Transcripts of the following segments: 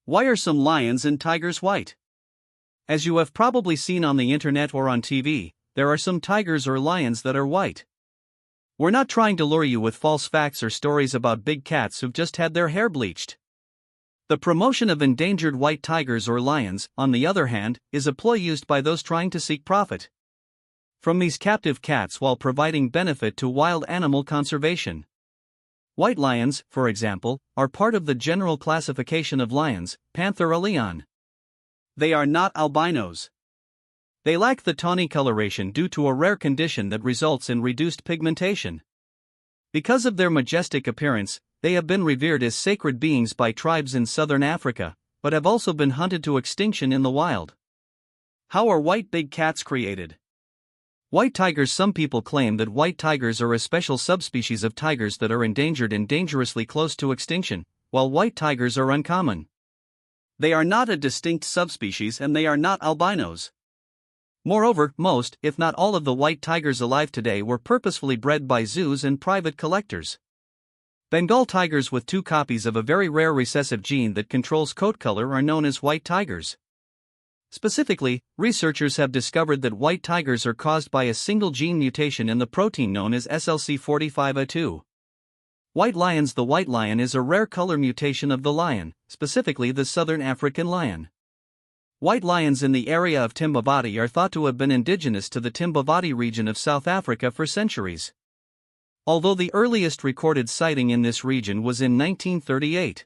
Why are some lions and tigers white? As you have probably seen on the internet or on TV, there are some tigers or lions that are white. We're not trying to lure you with false facts or stories about big cats who've just had their hair bleached. The promotion of endangered white tigers or lions, on the other hand, is a ploy used by those trying to seek profit from these captive cats while providing benefit to wild animal conservation. White lions, for example, are part of the general classification of lions, Panthera. They are not albinos. They lack the tawny coloration due to a rare condition that results in reduced pigmentation. Because of their majestic appearance, they have been revered as sacred beings by tribes in southern Africa, but have also been hunted to extinction in the wild. How are white big cats created? White tigers. Some people claim that white tigers are a special subspecies of tigers that are endangered and dangerously close to extinction, while white tigers are uncommon. They are not a distinct subspecies and they are not albinos. Moreover, most, if not all of the white tigers alive today were purposefully bred by zoos and private collectors. Bengal tigers with 2 copies of a very rare recessive gene that controls coat color are known as white tigers. Specifically, researchers have discovered that white tigers are caused by a single gene mutation in the protein known as SLC45A2. White lions. The white lion is a rare color mutation of the lion, specifically the southern African lion. White lions in the area of Timbavati are thought to have been indigenous to the Timbavati region of South Africa for centuries, although the earliest recorded sighting in this region was in 1938.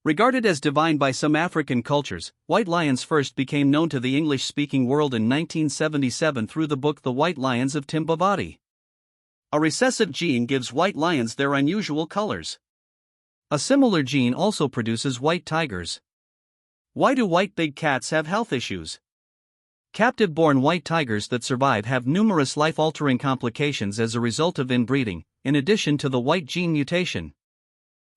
Regarded as divine by some African cultures, white lions first became known to the English-speaking world in 1977 through the book The White Lions of Timbavati. A recessive gene gives white lions their unusual colors. A similar gene also produces white tigers. Why do white big cats have health issues? Captive-born white tigers that survive have numerous life-altering complications as a result of inbreeding, in addition to the white gene mutation.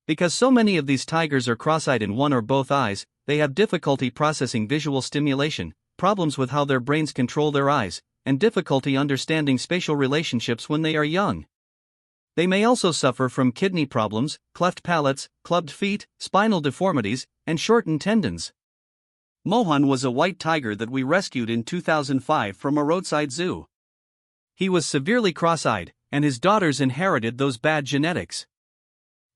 Because so many of these tigers are cross-eyed in one or both eyes, they have difficulty processing visual stimulation, problems with how their brains control their eyes, and difficulty understanding spatial relationships when they are young. They may also suffer from kidney problems, cleft palates, clubbed feet, spinal deformities, and shortened tendons. Mohan was a white tiger that we rescued in 2005 from a roadside zoo. He was severely cross-eyed, and his daughters inherited those bad genetics.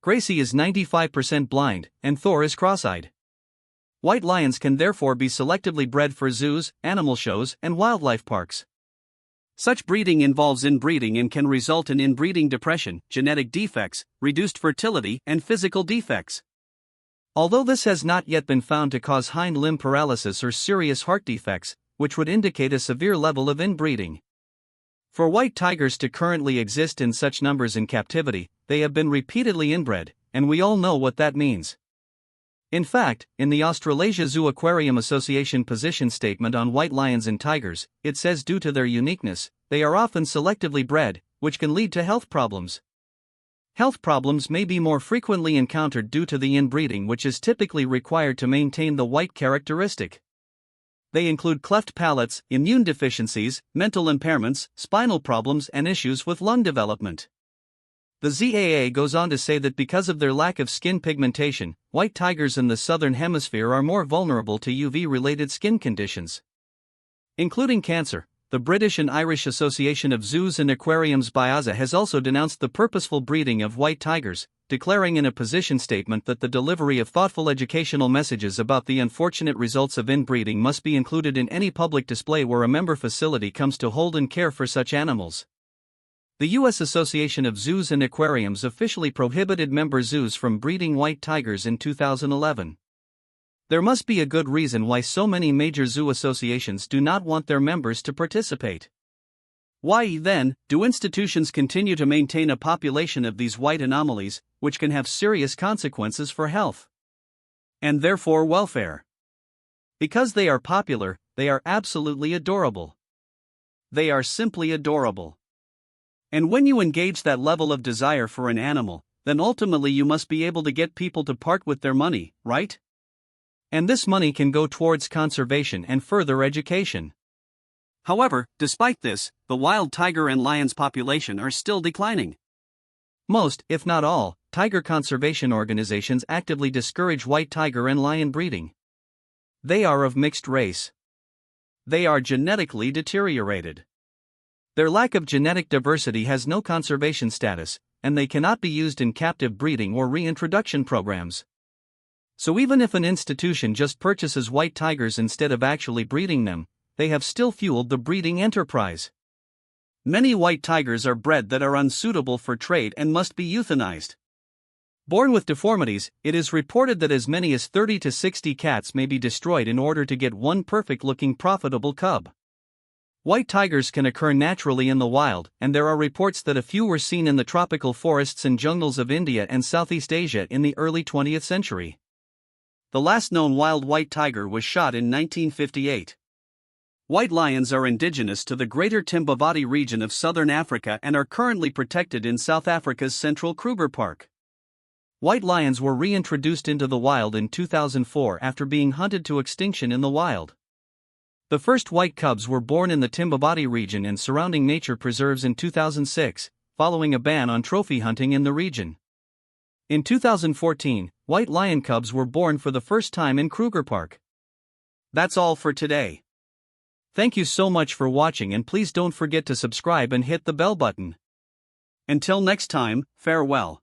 Gracie is 95% blind, and Thor is cross-eyed. White lions can therefore be selectively bred for zoos, animal shows, and wildlife parks. Such breeding involves inbreeding and can result in inbreeding depression, genetic defects, reduced fertility, and physical defects. Although this has not yet been found to cause hind limb paralysis or serious heart defects, which would indicate a severe level of inbreeding. For white tigers to currently exist in such numbers in captivity, they have been repeatedly inbred, and we all know what that means. In fact, in the Australasia Zoo Aquarium Association position statement on white lions and tigers, it says due to their uniqueness, they are often selectively bred, which can lead to health problems. Health problems may be more frequently encountered due to the inbreeding which is typically required to maintain the white characteristic. They include cleft palates, immune deficiencies, mental impairments, spinal problems, and issues with lung development. The ZAA goes on to say that because of their lack of skin pigmentation, white tigers in the southern hemisphere are more vulnerable to UV-related skin conditions, including cancer. The British and Irish Association of Zoos and Aquariums BIAZA has also denounced the purposeful breeding of white tigers, declaring in a position statement that the delivery of thoughtful educational messages about the unfortunate results of inbreeding must be included in any public display where a member facility comes to hold and care for such animals. The U.S. Association of Zoos and Aquariums officially prohibited member zoos from breeding white tigers in 2011. There must be a good reason why so many major zoo associations do not want their members to participate. Why, then, do institutions continue to maintain a population of these white anomalies, which can have serious consequences for health and therefore welfare? Because they are popular, they are absolutely adorable. They are simply adorable. And when you engage that level of desire for an animal, then ultimately you must be able to get people to part with their money, right? And this money can go towards conservation and further education. However, despite this, the wild tiger and lion's population are still declining. Most, if not all, tiger conservation organizations actively discourage white tiger and lion breeding. They are of mixed race. They are genetically deteriorated. Their lack of genetic diversity has no conservation status, and they cannot be used in captive breeding or reintroduction programs. So even if an institution just purchases white tigers instead of actually breeding them, they have still fueled the breeding enterprise. Many white tigers are bred that are unsuitable for trade and must be euthanized. Born with deformities, it is reported that as many as 30 to 60 cats may be destroyed in order to get one perfect-looking profitable cub. White tigers can occur naturally in the wild, and there are reports that a few were seen in the tropical forests and jungles of India and Southeast Asia in the early 20th century. The last known wild white tiger was shot in 1958. White lions are indigenous to the greater Timbavati region of southern Africa and are currently protected in South Africa's Central Kruger Park. White lions were reintroduced into the wild in 2004 after being hunted to extinction in the wild. The first white cubs were born in the Timbavati region and surrounding nature preserves in 2006, following a ban on trophy hunting in the region. In 2014, white lion cubs were born for the first time in Kruger Park. That's all for today. Thank you so much for watching, and please don't forget to subscribe and hit the bell button. Until next time, farewell.